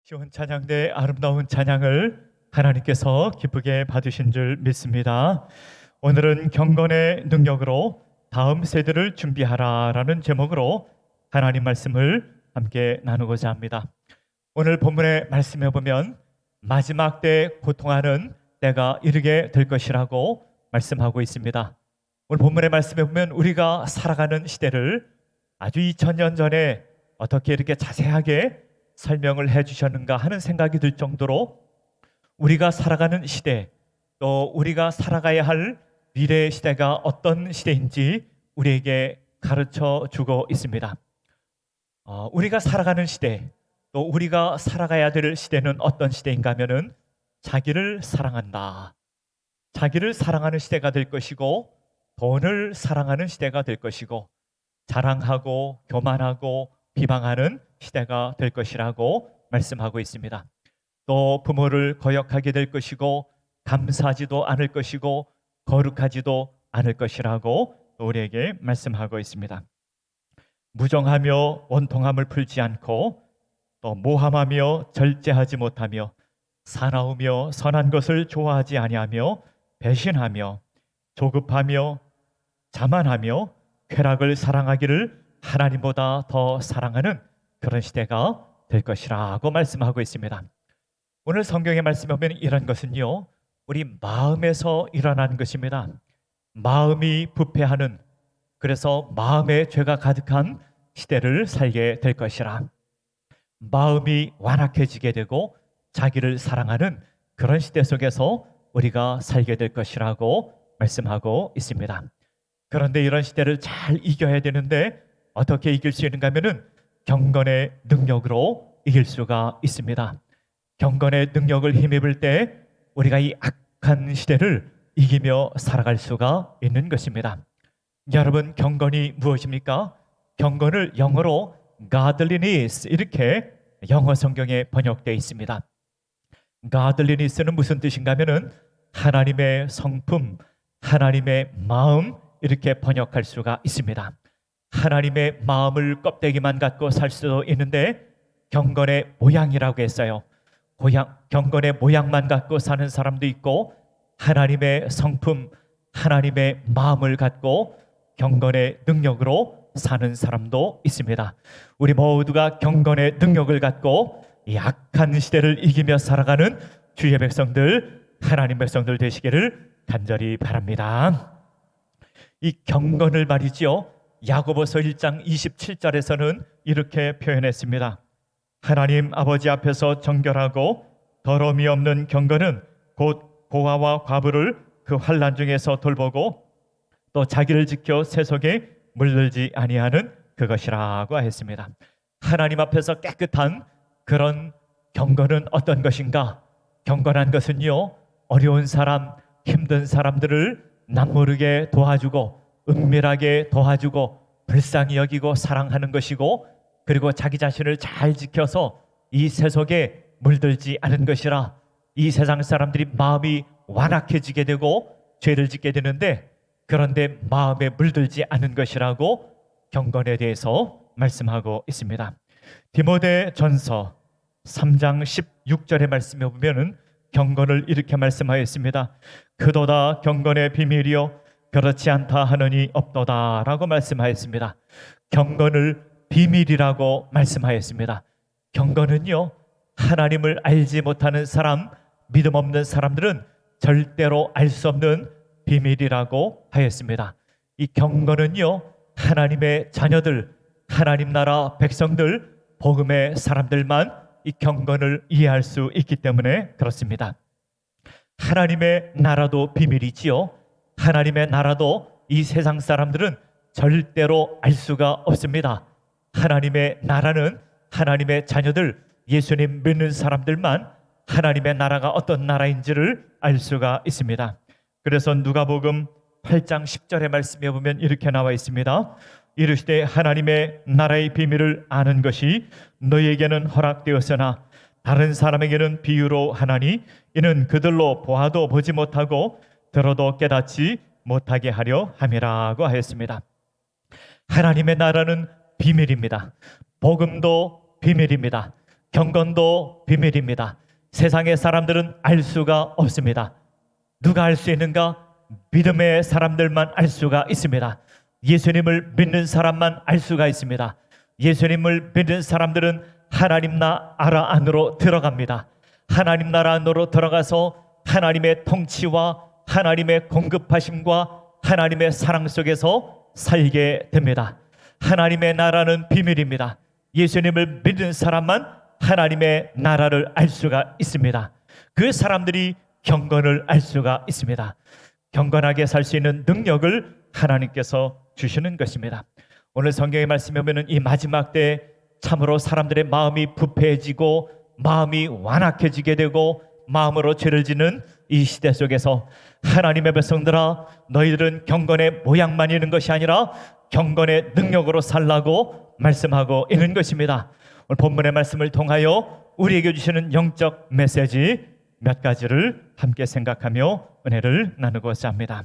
시온 찬양대의 아름다운 찬양을 하나님께서 기쁘게 받으신 줄 믿습니다. 오늘은 경건의 능력으로 다음 세대를 준비하라라는 제목으로 하나님 말씀을 함께 나누고자 합니다. 오늘 본문의 말씀에 보면 마지막 때 고통하는 때가 이르게 될 것이라고 말씀하고 있습니다. 오늘 본문의 말씀에 보면 우리가 살아가는 시대를 아주 2000년 전에 어떻게 이렇게 자세하게 설명을 해주셨는가 하는 생각이 들 정도로 우리가 살아가는 시대, 또 우리가 살아가야 할 미래의 시대가 어떤 시대인지 우리에게 가르쳐 주고 있습니다. 우리가 살아가는 시대, 또 우리가 살아가야 될 시대는 어떤 시대인가 하면은 자기를 사랑한다, 자기를 사랑하는 시대가 될 것이고, 돈을 사랑하는 시대가 될 것이고, 자랑하고 교만하고 비방하는 시대가 될 것이라고 말씀하고 있습니다. 또 부모를 거역하게 될 것이고, 감사하지도 않을 것이고, 거룩하지도 않을 것이라고 우리에게 말씀하고 있습니다. 무정하며 원통함을 풀지 않고, 또 모함하며 절제하지 못하며, 사나우며 선한 것을 좋아하지 아니하며, 배신하며 조급하며 자만하며 쾌락을 사랑하기를 하나님보다 더 사랑하는 그런 시대가 될 것이라고 말씀하고 있습니다. 오늘 성경의 말씀에 보면 이런 것은요, 우리 마음에서 일어나는 것입니다. 마음이 부패하는, 그래서 마음에 죄가 가득한 시대를 살게 될 것이라, 마음이 완악해지게 되고 자기를 사랑하는 그런 시대 속에서 우리가 살게 될 것이라고 말씀하고 있습니다. 그런데 이런 시대를 잘 이겨야 되는데 어떻게 이길 수 있는가 하면은 경건의 능력으로 이길 수가 있습니다. 경건의 능력을 힘입을 때 우리가 이 악한 시대를 이기며 살아갈 수가 있는 것입니다. 여러분, 경건이 무엇입니까? 경건을 영어로 godliness, 이렇게 영어 성경에 번역되어 있습니다. godliness는 무슨 뜻인가 하면은 하나님의 성품, 하나님의 마음, 이렇게 번역할 수가 있습니다. 하나님의 마음을 껍데기만 갖고 살 수도 있는데 경건의 모양이라고 했어요. 경건의 모양만 갖고 사는 사람도 있고, 하나님의 성품, 하나님의 마음을 갖고 경건의 능력으로 사는 사람도 있습니다. 우리 모두가 경건의 능력을 갖고 이 악한 시대를 이기며 살아가는 주의 백성들, 하나님 백성들 되시기를 간절히 바랍니다. 이 경건을 말이죠, 야고보서 1장 27절에서는 이렇게 표현했습니다. 하나님 아버지 앞에서 정결하고 더러움이 없는 경건은 곧 고아와 과부를 그 환난 중에서 돌보고, 또 자기를 지켜 세속에 물들지 아니하는 그것이라고 했습니다. 하나님 앞에서 깨끗한 그런 경건은 어떤 것인가? 경건한 것은요, 어려운 사람, 힘든 사람들을 남모르게 도와주고, 은밀하게 도와주고, 불쌍히 여기고 사랑하는 것이고, 그리고 자기 자신을 잘 지켜서 이 세속에 물들지 않은 것이라, 이 세상 사람들이 마음이 완악해지게 되고 죄를 짓게 되는데, 그런데 마음에 물들지 않은 것이라고 경건에 대해서 말씀하고 있습니다. 디모데 전서 3장 16절의 말씀에 보면은 경건을 이렇게 말씀하였습니다. 그도다 경건의 비밀이요 그렇지 않다 하느니 없도다 라고 말씀하였습니다. 경건을 비밀이라고 말씀하였습니다. 경건은요, 하나님을 알지 못하는 사람, 믿음 없는 사람들은 절대로 알 수 없는 비밀이라고 하였습니다. 이 경건은요, 하나님의 자녀들, 하나님 나라 백성들, 복음의 사람들만 이 경건을 이해할 수 있기 때문에 그렇습니다. 하나님의 나라도 비밀이지요. 하나님의 나라도 이 세상 사람들은 절대로 알 수가 없습니다. 하나님의 나라는 하나님의 자녀들, 예수님 믿는 사람들만 하나님의 나라가 어떤 나라인지를 알 수가 있습니다. 그래서 누가복음 8장 10절의 말씀에 보면 이렇게 나와 있습니다. 이르시되 하나님의 나라의 비밀을 아는 것이 너희에게는 허락되었으나 다른 사람에게는 비유로 하나니 이는 그들로 보아도 보지 못하고 들어도 깨닫지 못하게 하려 함이라고 하였습니다. 하나님의 나라는 비밀입니다. 복음도 비밀입니다. 경건도 비밀입니다. 세상의 사람들은 알 수가 없습니다. 누가 알 수 있는가? 믿음의 사람들만 알 수가 있습니다. 예수님을 믿는 사람만 알 수가 있습니다. 예수님을 믿는 사람들은 하나님 나라 안으로 들어갑니다. 하나님 나라 안으로 들어가서 하나님의 통치와 하나님의 공급하심과 하나님의 사랑 속에서 살게 됩니다. 하나님의 나라는 비밀입니다. 예수님을 믿는 사람만 하나님의 나라를 알 수가 있습니다. 그 사람들이 경건을 알 수가 있습니다. 경건하게 살 수 있는 능력을 하나님께서 주시는 것입니다. 오늘 성경의 말씀에 보면 이 마지막 때 참으로 사람들의 마음이 부패해지고 마음이 완악해지게 되고 마음으로 죄를 짓는 이 시대 속에서 하나님의 백성들아, 너희들은 경건의 모양만 있는 것이 아니라 경건의 능력으로 살라고 말씀하고 있는 것입니다. 오늘 본문의 말씀을 통하여 우리에게 주시는 영적 메시지 몇 가지를 함께 생각하며 은혜를 나누고자 합니다.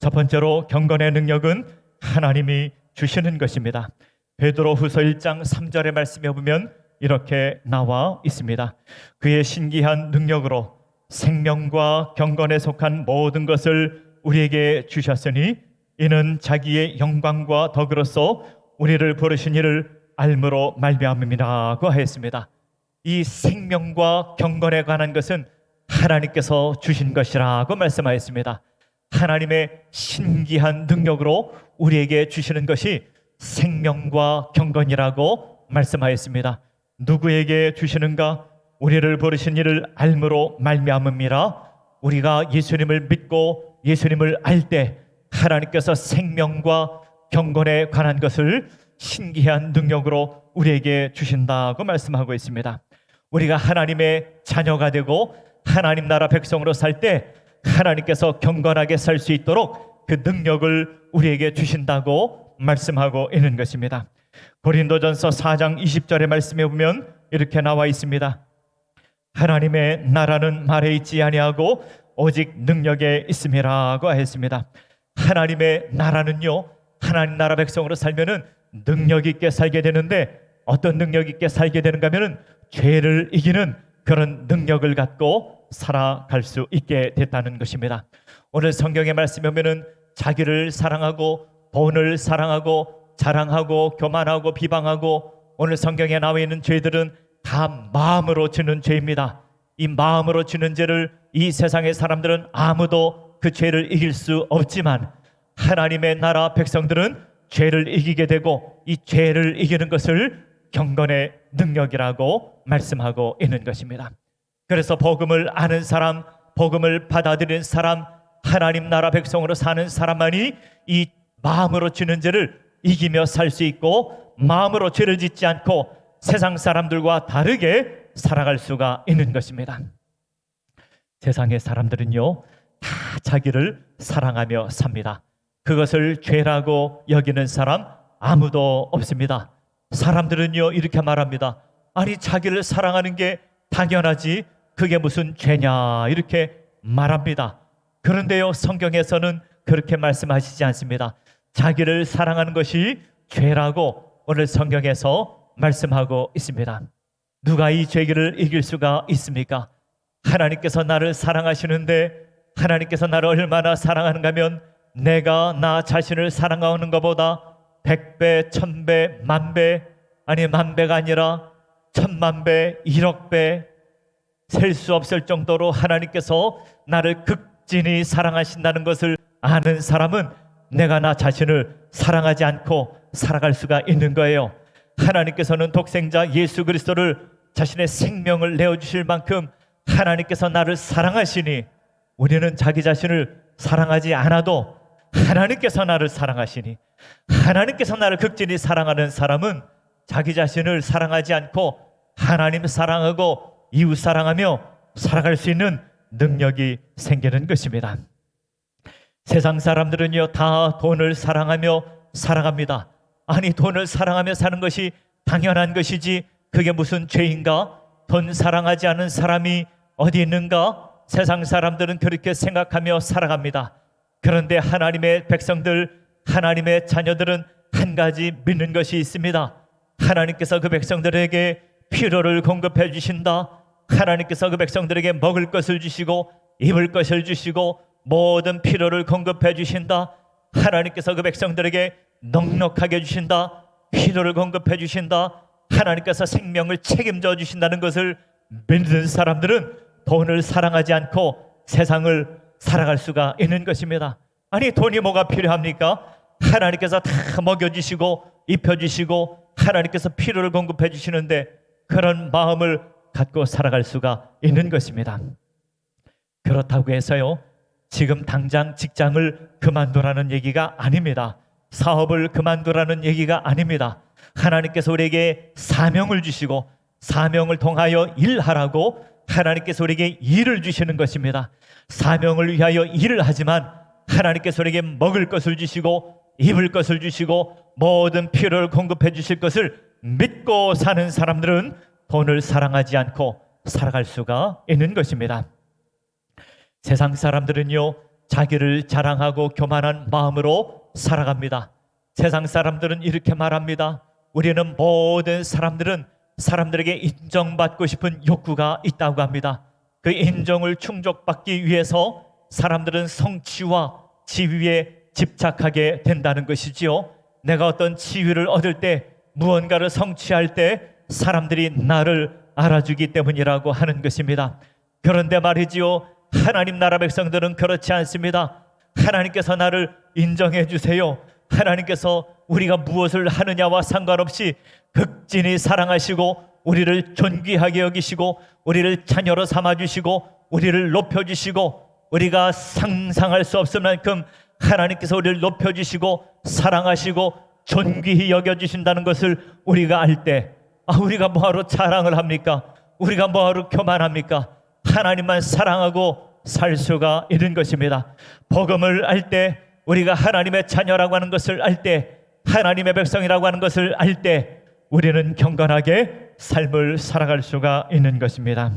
첫 번째로 경건의 능력은 하나님이 주시는 것입니다. 베드로후서 1장 3절의 말씀에 보면 이렇게 나와 있습니다. 그의 신기한 능력으로 생명과 경건에 속한 모든 것을 우리에게 주셨으니 이는 자기의 영광과 덕으로서 우리를 부르신 이를 알므로 말미암음이라고 하였습니다. 이 생명과 경건에 관한 것은 하나님께서 주신 것이라고 말씀하였습니다. 하나님의 신기한 능력으로 우리에게 주시는 것이 생명과 경건이라고 말씀하였습니다. 누구에게 주시는가? 우리를 부르신 이를 알므로 말미암음이라. 우리가 예수님을 믿고 예수님을 알 때 하나님께서 생명과 경건에 관한 것을 신기한 능력으로 우리에게 주신다고 말씀하고 있습니다. 우리가 하나님의 자녀가 되고 하나님 나라 백성으로 살 때 하나님께서 경건하게 살 수 있도록 그 능력을 우리에게 주신다고 말씀하고 있는 것입니다. 고린도전서 4장 20절의 말씀에 보면 이렇게 나와 있습니다. 하나님의 나라는 말에 있지 아니하고 오직 능력에 있음이라고 했습니다. 하나님의 나라는요, 하나님 나라 백성으로 살면은 능력 있게 살게 되는데 어떤 능력 있게 살게 되는가 하면은 죄를 이기는 그런 능력을 갖고 살아갈 수 있게 됐다는 것입니다. 오늘 성경의 말씀에 보면은 자기를 사랑하고 돈을 사랑하고 자랑하고 교만하고 비방하고 오늘 성경에 나와 있는 죄들은 다 마음으로 지는 죄입니다. 이 마음으로 지는 죄를 이 세상의 사람들은 아무도 그 죄를 이길 수 없지만 하나님의 나라 백성들은 죄를 이기게 되고 이 죄를 이기는 것을 경건의 능력이라고 말씀하고 있는 것입니다. 그래서 복음을 아는 사람, 복음을 받아들이는 사람, 하나님 나라 백성으로 사는 사람만이 이 마음으로 지는 죄를 이기며 살 수 있고 마음으로 죄를 짓지 않고 세상 사람들과 다르게 살아갈 수가 있는 것입니다. 세상의 사람들은요, 다 자기를 사랑하며 삽니다. 그것을 죄라고 여기는 사람 아무도 없습니다. 사람들은요, 이렇게 말합니다. 아니, 자기를 사랑하는 게 당연하지 그게 무슨 죄냐 이렇게 말합니다. 그런데요, 성경에서는 그렇게 말씀하시지 않습니다. 자기를 사랑하는 것이 죄라고 오늘 성경에서 말씀하고 있습니다. 누가 이 죄를 이길 수가 있습니까? 하나님께서 나를 사랑하시는데 하나님께서 나를 얼마나 사랑하는가 하면 내가 나 자신을 사랑하는 것보다 100배, 1000배, 만배, 아니 만배가 아니라 1000만배, 1억배 셀 수 없을 정도로 하나님께서 나를 극진히 사랑하신다는 것을 아는 사람은 내가 나 자신을 사랑하지 않고 살아갈 수가 있는 거예요. 하나님께서는 독생자 예수 그리스도를 자신의 생명을 내어주실 만큼 하나님께서 나를 사랑하시니 우리는 자기 자신을 사랑하지 않아도 하나님께서 나를 사랑하시니 하나님께서 나를 극진히 사랑하는 사람은 자기 자신을 사랑하지 않고 하나님 사랑하고 이웃 사랑하며 살아갈 수 있는 능력이 생기는 것입니다. 세상 사람들은요, 다 돈을 사랑하며 살아갑니다. 아니, 돈을 사랑하며 사는 것이 당연한 것이지 그게 무슨 죄인가? 돈 사랑하지 않은 사람이 어디 있는가? 세상 사람들은 그렇게 생각하며 살아갑니다. 그런데 하나님의 백성들, 하나님의 자녀들은 한 가지 믿는 것이 있습니다. 하나님께서 그 백성들에게 필요를 공급해 주신다. 하나님께서 그 백성들에게 먹을 것을 주시고 입을 것을 주시고 모든 필요를 공급해 주신다. 하나님께서 그 백성들에게 넉넉하게 주신다. 필요를 공급해 주신다. 하나님께서 생명을 책임져 주신다는 것을 믿는 사람들은 돈을 사랑하지 않고 세상을 살아갈 수가 있는 것입니다. 아니, 돈이 뭐가 필요합니까? 하나님께서 다 먹여주시고 입혀주시고 하나님께서 필요를 공급해 주시는데 그런 마음을 갖고 살아갈 수가 있는 것입니다. 그렇다고 해서요, 지금 당장 직장을 그만두라는 얘기가 아닙니다. 사업을 그만두라는 얘기가 아닙니다. 하나님께서 우리에게 사명을 주시고 사명을 통하여 일하라고 하나님께서 우리에게 일을 주시는 것입니다. 사명을 위하여 일을 하지만 하나님께서 우리에게 먹을 것을 주시고 입을 것을 주시고 모든 필요를 공급해 주실 것을 믿고 사는 사람들은 돈을 사랑하지 않고 살아갈 수가 있는 것입니다. 세상 사람들은요, 자기를 자랑하고 교만한 마음으로 살아갑니다. 세상 사람들은 이렇게 말합니다. 우리는 모든 사람들에게 인정받고 싶은 욕구가 있다고 합니다. 그 인정을 충족받기 위해서 사람들은 성취와 지위에 집착하게 된다는 것이지요. 내가 어떤 지위를 얻을 때, 무언가를 성취할 때 사람들이 나를 알아주기 때문이라고 하는 것입니다. 그런데 말이지요, 하나님 나라 백성들은 그렇지 않습니다. 하나님께서 나를 인정해 주세요. 하나님께서 우리가 무엇을 하느냐와 상관없이 극진히 사랑하시고 우리를 존귀하게 여기시고 우리를 자녀로 삼아주시고 우리를 높여주시고 우리가 상상할 수 없을 만큼 하나님께서 우리를 높여주시고 사랑하시고 존귀히 여겨주신다는 것을 우리가 알 때, 우리가 뭐하러 자랑을 합니까? 우리가 뭐하러 교만합니까? 하나님만 사랑하고 살 수가 있는 것입니다. 복음을 알 때, 우리가 하나님의 자녀라고 하는 것을 알 때, 하나님의 백성이라고 하는 것을 알 때 우리는 경건하게 삶을 살아갈 수가 있는 것입니다.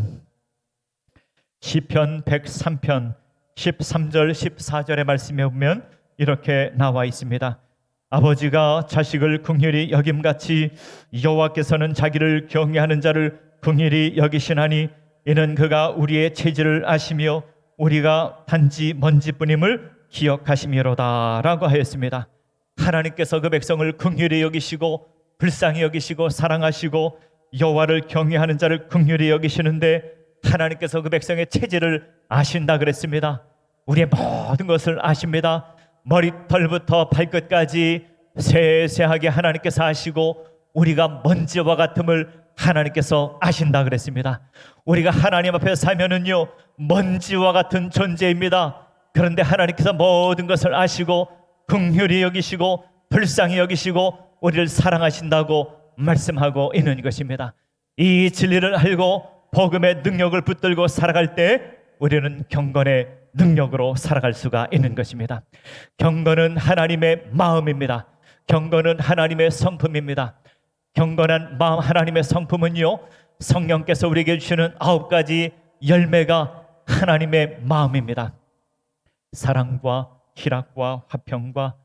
시편 103편 13절 14절의 말씀에 보면 이렇게 나와 있습니다. 아버지가 자식을 긍휼히 여김같이 여호와께서는 자기를 경외하는 자를 긍휼히 여기시나니 이는 그가 우리의 체질을 아시며 우리가 단지 먼지뿐임을 기억하심이로다 라고 하였습니다. 하나님께서 그 백성을 긍휼히 여기시고 불쌍히 여기시고 사랑하시고 여호와를 경외하는 자를 긍휼히 여기시는데 하나님께서 그 백성의 체질을 아신다 그랬습니다. 우리의 모든 것을 아십니다. 머리털부터 발끝까지 세세하게 하나님께서 아시고 우리가 먼지와 같음을 하나님께서 아신다 그랬습니다. 우리가 하나님 앞에 살면은요, 먼지와 같은 존재입니다. 그런데 하나님께서 모든 것을 아시고 긍휼히 여기시고 불쌍히 여기시고 우리를 사랑하신다고 말씀하고 있는 것입니다. 이 진리를 알고 복음의 능력을 붙들고 살아갈 때 우리는 경건의 능력으로 살아갈 수가 있는 것입니다. 경건은 하나님의 마음입니다. 경건은 하나님의 성품입니다. 경건한 마음, 하나님의 성품은요, 성령께서 우리에게 주시는 9가지 열매가 하나님의 마음입니다. 사랑과 희락과 화평과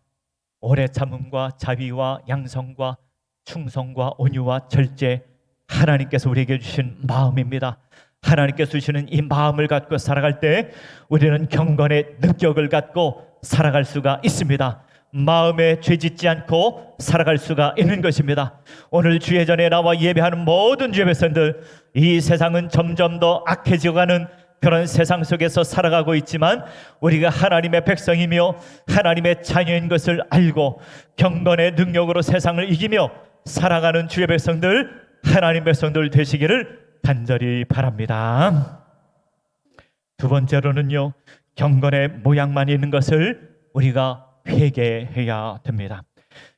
오래 참음과 자비와 양성과 충성과 온유와 절제, 하나님께서 우리에게 주신 마음입니다. 하나님께서 주시는 이 마음을 갖고 살아갈 때 우리는 경건의 능력을 갖고 살아갈 수가 있습니다. 마음에 죄짓지 않고 살아갈 수가 있는 것입니다. 오늘 주의 전에 나와 예배하는 모든 주의 백성들, 이 세상은 점점 더 악해져가는 그런 세상 속에서 살아가고 있지만 우리가 하나님의 백성이며 하나님의 자녀인 것을 알고 경건의 능력으로 세상을 이기며 살아가는 주의 백성들, 하나님 백성들 되시기를 간절히 바랍니다. 두 번째로는요, 경건의 모양만 있는 것을 우리가 회개해야 됩니다.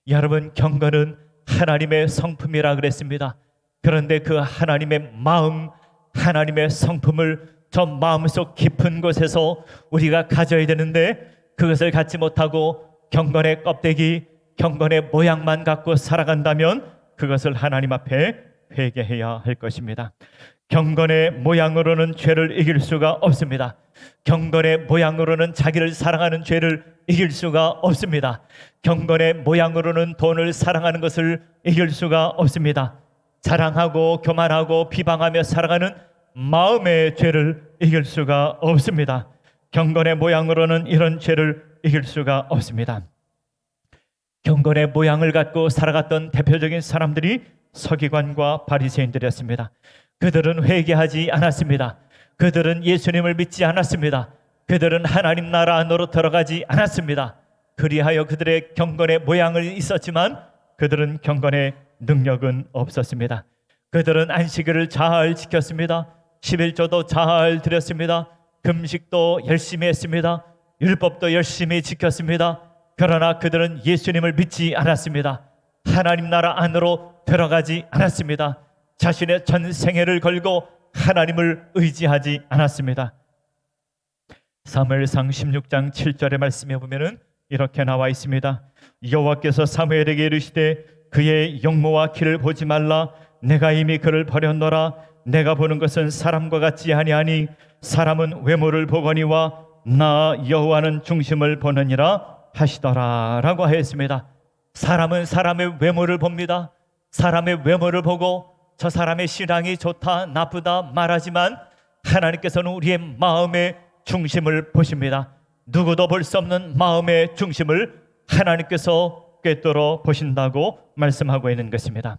여러분, 경건은 하나님의 성품이라 그랬습니다. 그런데 그 하나님의 마음, 하나님의 성품을 저 마음속 깊은 곳에서 우리가 가져야 되는데 그것을 갖지 못하고 경건의 껍데기, 경건의 모양만 갖고 살아간다면 그것을 하나님 앞에 회개해야 할 것입니다. 경건의 모양으로는 죄를 이길 수가 없습니다. 경건의 모양으로는 자기를 사랑하는 죄를 이길 수가 없습니다. 경건의 모양으로는 돈을 사랑하는 것을 이길 수가 없습니다. 자랑하고 교만하고 비방하며 살아가는 마음의 죄를 이길 수가 없습니다. 경건의 모양으로는 이런 죄를 이길 수가 없습니다. 경건의 모양을 갖고 살아갔던 대표적인 사람들이 서기관과 바리새인들이었습니다. 그들은 회개하지 않았습니다. 그들은 예수님을 믿지 않았습니다. 그들은 하나님 나라 안으로 들어가지 않았습니다. 그리하여 그들의 경건의 모양은 있었지만 그들은 경건의 능력은 없었습니다. 그들은 안식일을 잘 지켰습니다. 11조도 잘 드렸습니다. 금식도 열심히 했습니다. 율법도 열심히 지켰습니다. 그러나 그들은 예수님을 믿지 않았습니다. 하나님 나라 안으로 들어가지 않았습니다. 자신의 전생애를 걸고 하나님을 의지하지 않았습니다. 사무엘상 16장 7절의 말씀에 보면은 이렇게 나와 있습니다. 여호와께서 사무엘에게 이르시되 그의 용모와 키를 보지 말라. 내가 이미 그를 버렸노라. 내가 보는 것은 사람과 같지 아니하니 사람은 외모를 보거니와 나 여호와는 중심을 보느니라 하시더라 라고 하였습니다. 사람은 사람의 외모를 봅니다. 사람의 외모를 보고 저 사람의 신앙이 좋다 나쁘다 말하지만 하나님께서는 우리의 마음의 중심을 보십니다. 누구도 볼 수 없는 마음의 중심을 하나님께서 꿰뚫어 보신다고 말씀하고 있는 것입니다.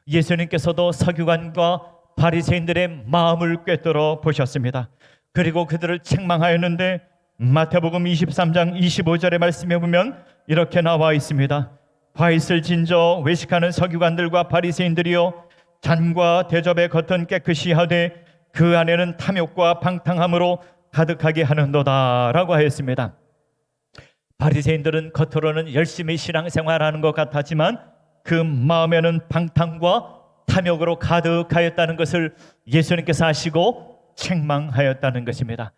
예수님께서도 서기관과 바리새인들의 마음을 꿰뚫어 보셨습니다. 그리고 그들을 책망하였는데 마태복음 23장 25절의 말씀에 보면 이렇게 나와 있습니다. 과일을 진저 외식하는 서기관들과 바리새인들이요 잔과 대접의 겉은 깨끗이 하되 그 안에는 탐욕과 방탕함으로 가득하게 하는도다 라고 하였습니다. 바리새인들은 겉으로는 열심히 신앙생활하는 것 같았지만 그 마음에는 방탕과 탐욕으로 가득하였다는 것을 예수님께서 아시고 책망하였다는 것입니다.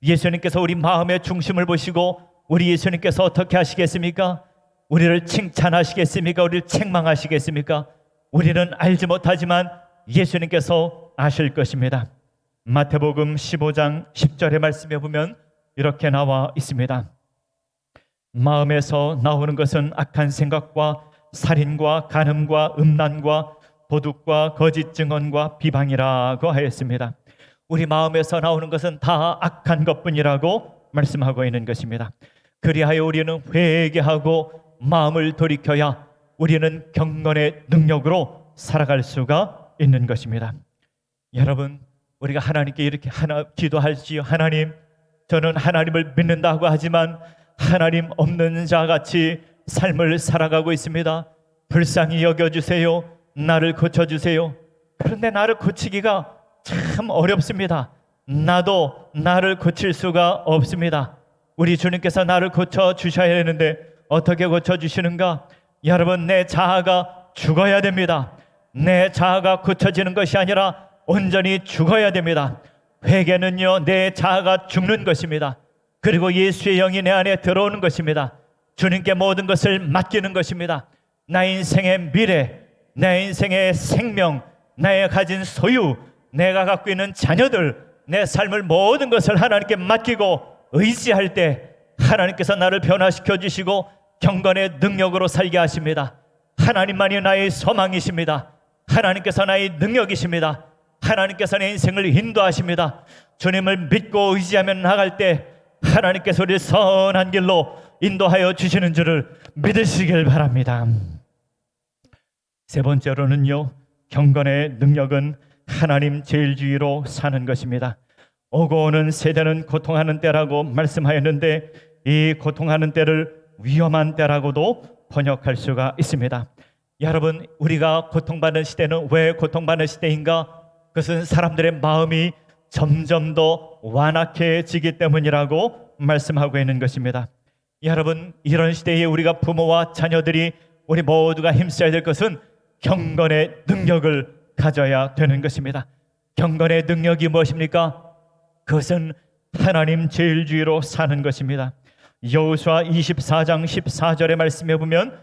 예수님께서 우리 마음의 중심을 보시고 우리 예수님께서 어떻게 하시겠습니까? 우리를 칭찬하시겠습니까? 우리를 책망하시겠습니까? 우리는 알지 못하지만 예수님께서 아실 것입니다. 마태복음 15장 10절의 말씀에 보면 이렇게 나와 있습니다. 마음에서 나오는 것은 악한 생각과 살인과 간음과 음란과 도둑과 거짓 증언과 비방이라고 하였습니다. 우리 마음에서 나오는 것은 다 악한 것뿐이라고 말씀하고 있는 것입니다. 그리하여 우리는 회개하고 마음을 돌이켜야 우리는 경건의 능력으로 살아갈 수가 있는 것입니다. 여러분, 우리가 하나님께 이렇게 기도할지요. 하나님, 저는 하나님을 믿는다고 하지만 하나님 없는 자같이 삶을 살아가고 있습니다. 불쌍히 여겨주세요. 나를 고쳐주세요. 그런데 나를 고치기가 참 어렵습니다. 나도 나를 고칠 수가 없습니다. 우리 주님께서 나를 고쳐주셔야 되는데 어떻게 고쳐주시는가? 여러분, 내 자아가 죽어야 됩니다. 내 자아가 고쳐지는 것이 아니라 온전히 죽어야 됩니다. 회개는요, 내 자아가 죽는 것입니다. 그리고 예수의 영이 내 안에 들어오는 것입니다. 주님께 모든 것을 맡기는 것입니다. 나의 인생의 미래, 내 인생의 생명, 나의 가진 소유, 내가 갖고 있는 자녀들, 내 삶을 모든 것을 하나님께 맡기고 의지할 때 하나님께서 나를 변화시켜 주시고 경건의 능력으로 살게 하십니다. 하나님만이 나의 소망이십니다. 하나님께서 나의 능력이십니다. 하나님께서 내 인생을 인도하십니다. 주님을 믿고 의지하며 나갈 때 하나님께서 우리를 선한 길로 인도하여 주시는 줄을 믿으시길 바랍니다. 세 번째로는요, 경건의 능력은 하나님 제일주의로 사는 것입니다. 오고 오는 세대는 고통하는 때라고 말씀하였는데 이 고통하는 때를 위험한 때라고도 번역할 수가 있습니다. 여러분, 우리가 고통받는 시대는 왜 고통받는 시대인가? 그것은 사람들의 마음이 점점 더 완악해지기 때문이라고 말씀하고 있는 것입니다. 여러분, 이런 시대에 우리가 부모와 자녀들이 우리 모두가 힘써야 될 것은 경건의 능력을 가져야 되는 것입니다. 경건의 능력이 무엇입니까? 그것은 하나님 제일주의로 사는 것입니다. 여호수아 24장 14절의 말씀에 보면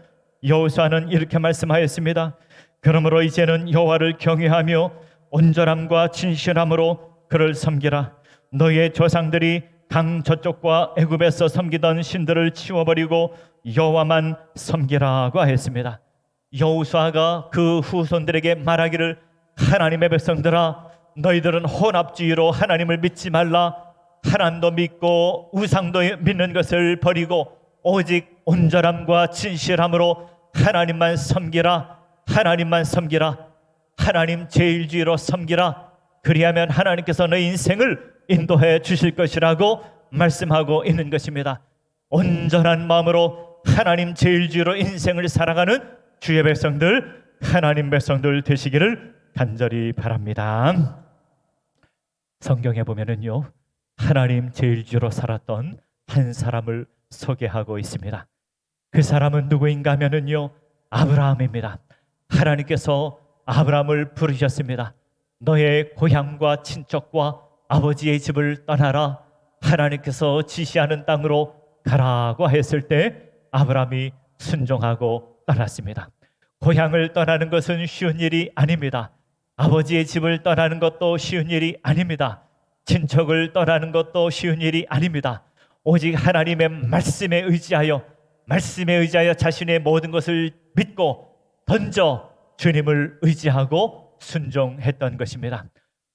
여호수아는 이렇게 말씀하였습니다. 그러므로 이제는 여호와를 경외하며 온전함과 진실함으로 그를 섬기라. 너의 조상들이 강 저쪽과 애굽에서 섬기던 신들을 치워버리고 여호와만 섬기라고 했습니다. 여호수아가 그 후손들에게 말하기를 하나님의 백성들아, 너희들은 혼합주의로 하나님을 믿지 말라. 하나님도 믿고 우상도 믿는 것을 버리고 오직 온전함과 진실함으로 하나님만 섬기라. 하나님만 섬기라. 하나님 제일주의로 섬기라. 그리하면 하나님께서 너희 인생을 인도해 주실 것이라고 말씀하고 있는 것입니다. 온전한 마음으로 하나님 제일주의로 인생을 살아가는 주의 백성들, 하나님 백성들 되시기를 간절히 바랍니다. 성경에 보면은요, 하나님 제일주의로 살았던 한 사람을 소개하고 있습니다. 그 사람은 누구인가 하면은요, 아브라함입니다. 하나님께서 아브라함을 부르셨습니다. 너의 고향과 친척과 아버지의 집을 떠나라. 하나님께서 지시하는 땅으로 가라고 했을 때 아브라함이 순종하고 떠났습니다. 고향을 떠나는 것은 쉬운 일이 아닙니다. 아버지의 집을 떠나는 것도 쉬운 일이 아닙니다. 친척을 떠나는 것도 쉬운 일이 아닙니다. 오직 하나님의 말씀에 의지하여 자신의 모든 것을 믿고 던져 주님을 의지하고 순종했던 것입니다.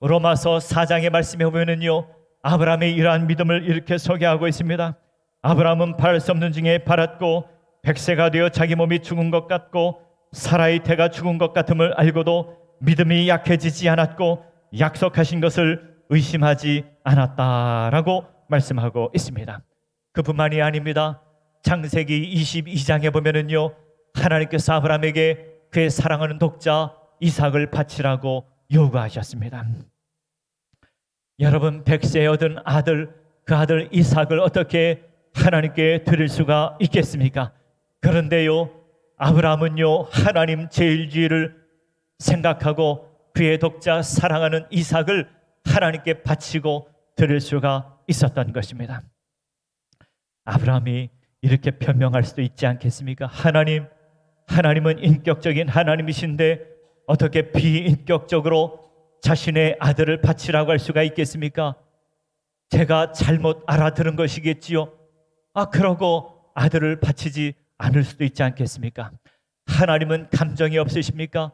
로마서 4장의 말씀에 보면은요, 아브라함의 이러한 믿음을 이렇게 소개하고 있습니다. 아브라함은 바랄 수 없는 중에 바랐고 백세가 되어 자기 몸이 죽은 것 같고 사라의 태가 죽은 것 같음을 알고도 믿음이 약해지지 않았고 약속하신 것을 의심하지 않았다라고 말씀하고 있습니다. 그뿐만이 아닙니다. 창세기 22장에 보면은요, 하나님께서 아브라함에게 그의 사랑하는 독자 이삭을 바치라고 요구하셨습니다. 여러분, 백세에 얻은 아들, 그 아들 이삭을 어떻게 하나님께 드릴 수가 있겠습니까? 그런데요, 아브라함은요, 하나님 제일주의를 생각하고 그의 독자 사랑하는 이삭을 하나님께 바치고 드릴 수가 있었던 것입니다. 아브라함이 이렇게 변명할 수도 있지 않겠습니까? 하나님은 인격적인 하나님이신데 어떻게 비인격적으로 자신의 아들을 바치라고 할 수가 있겠습니까? 제가 잘못 알아들은 것이겠지요. 그러고 아들을 바치지 않을 수도 있지 않겠습니까? 하나님은 감정이 없으십니까?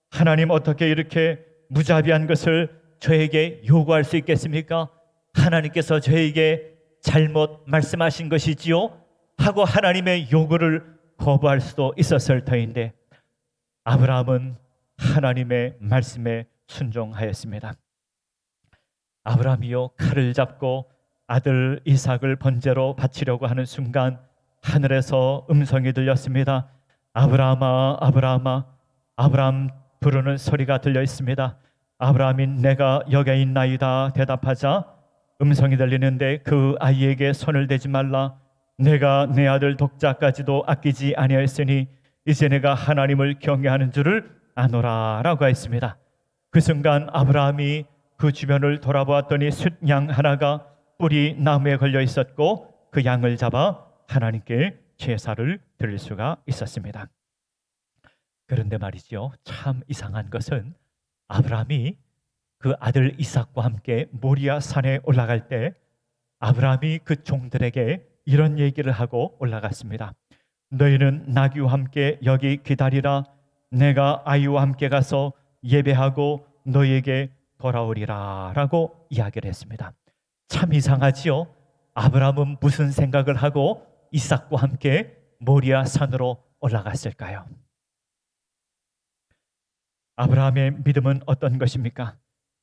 하나님 어떻게 이렇게 무자비한 것을 저에게 요구할 수 있겠습니까? 하나님께서 저에게 잘못 말씀하신 것이지요? 하고 하나님의 요구를 거부할 수도 있었을 터인데 아브라함은 하나님의 말씀에 순종하였습니다. 아브라함이요, 칼을 잡고 아들 이삭을 번제로 바치려고 하는 순간 하늘에서 음성이 들렸습니다. 아브라함아, 아브라함아. 아브라함 부르는 소리가 들려 있습니다. 아브라함이 내가 여기 있나이다 대답하자 음성이 들리는데 그 아이에게 손을 대지 말라. 내가 내 아들 독자까지도 아끼지 아니하였으니 이제 내가 하나님을 경외하는 줄을 아노라 라고 했습니다. 그 순간 아브라함이 그 주변을 돌아보았더니 숫양 하나가 뿔이 나무에 걸려 있었고 그 양을 잡아 하나님께 제사를 드릴 수가 있었습니다. 그런데 말이죠, 참 이상한 것은 아브라함이 그 아들 이삭과 함께 모리아 산에 올라갈 때 아브라함이 그 종들에게 이런 얘기를 하고 올라갔습니다. 너희는 나귀와 함께 여기 기다리라. 내가 아이와 함께 가서 예배하고 너희에게 돌아오리라 라고 이야기를 했습니다. 참 이상하지요? 아브라함은 무슨 생각을 하고 이삭과 함께 모리아 산으로 올라갔을까요? 아브라함의 믿음은 어떤 것입니까?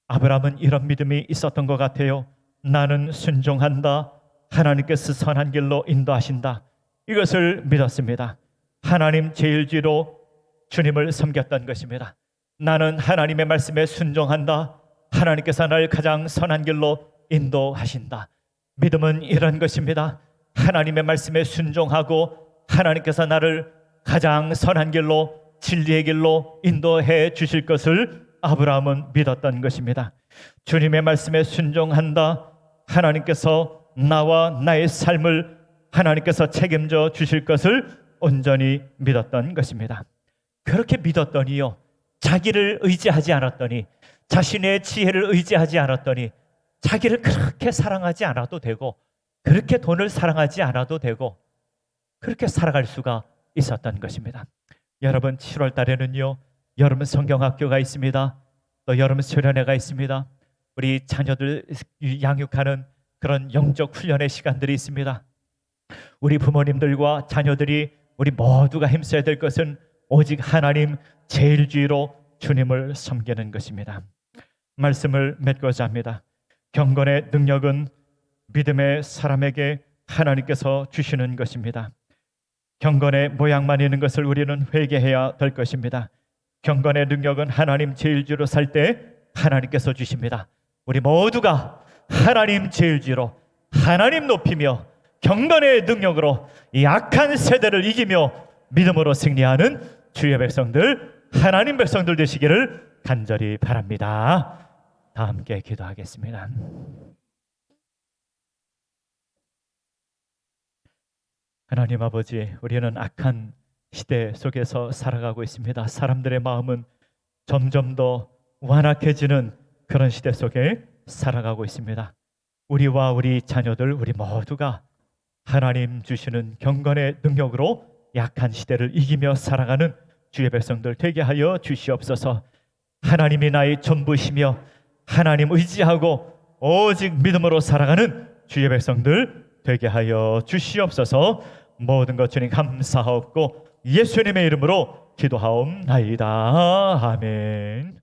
아브라함은 이런 믿음이 있었던 것 같아요. 나는 순종한다. 하나님께서 선한 길로 인도하신다. 이것을 믿었습니다. 하나님 제일주의로 주님을 섬겼던 것입니다. 나는 하나님의 말씀에 순종한다. 하나님께서 나를 가장 선한 길로 인도하신다. 믿음은 이런 것입니다. 하나님의 말씀에 순종하고 하나님께서 나를 가장 선한 길로, 진리의 길로 인도해 주실 것을 아브라함은 믿었던 것입니다. 주님의 말씀에 순종한다. 하나님께서 나와 나의 삶을 하나님께서 책임져 주실 것을 온전히 믿었던 것입니다. 그렇게 믿었더니요, 자기를 의지하지 않았더니, 자신의 지혜를 의지하지 않았더니, 자기를 그렇게 사랑하지 않아도 되고, 그렇게 돈을 사랑하지 않아도 되고, 그렇게 살아갈 수가 있었던 것입니다. 여러분, 7월 달에는요, 여러분 성경학교가 있습니다. 또 여름 수련회가 있습니다. 우리 자녀들 양육하는 그런 영적 훈련의 시간들이 있습니다. 우리 부모님들과 자녀들이 우리 모두가 힘써야 될 것은 오직 하나님 제일주의로 주님을 섬기는 것입니다. 말씀을 맺고자 합니다. 경건의 능력은 믿음의 사람에게 하나님께서 주시는 것입니다. 경건의 모양만 있는 것을 우리는 회개해야 될 것입니다. 경건의 능력은 하나님 제일주의로 살 때 하나님께서 주십니다. 우리 모두가 하나님 제일주의로 하나님 높이며 경건의 능력으로 이 악한 세대를 이기며 믿음으로 승리하는 주의 백성들, 하나님 백성들 되시기를 간절히 바랍니다. 다 함께 기도하겠습니다. 하나님 아버지, 우리는 악한 시대 속에서 살아가고 있습니다. 사람들의 마음은 점점 더 완악해지는 그런 시대 속에 살아가고 있습니다. 우리와 우리 자녀들, 우리 모두가 하나님 주시는 경건의 능력으로 약한 시대를 이기며 살아가는 주의 백성들 되게 하여 주시옵소서. 하나님이 나의 전부시며 하나님 의지하고 오직 믿음으로 살아가는 주의 백성들 되게 하여 주시옵소서. 모든 것 주님 감사하옵고 예수님의 이름으로 기도하옵나이다. 아멘.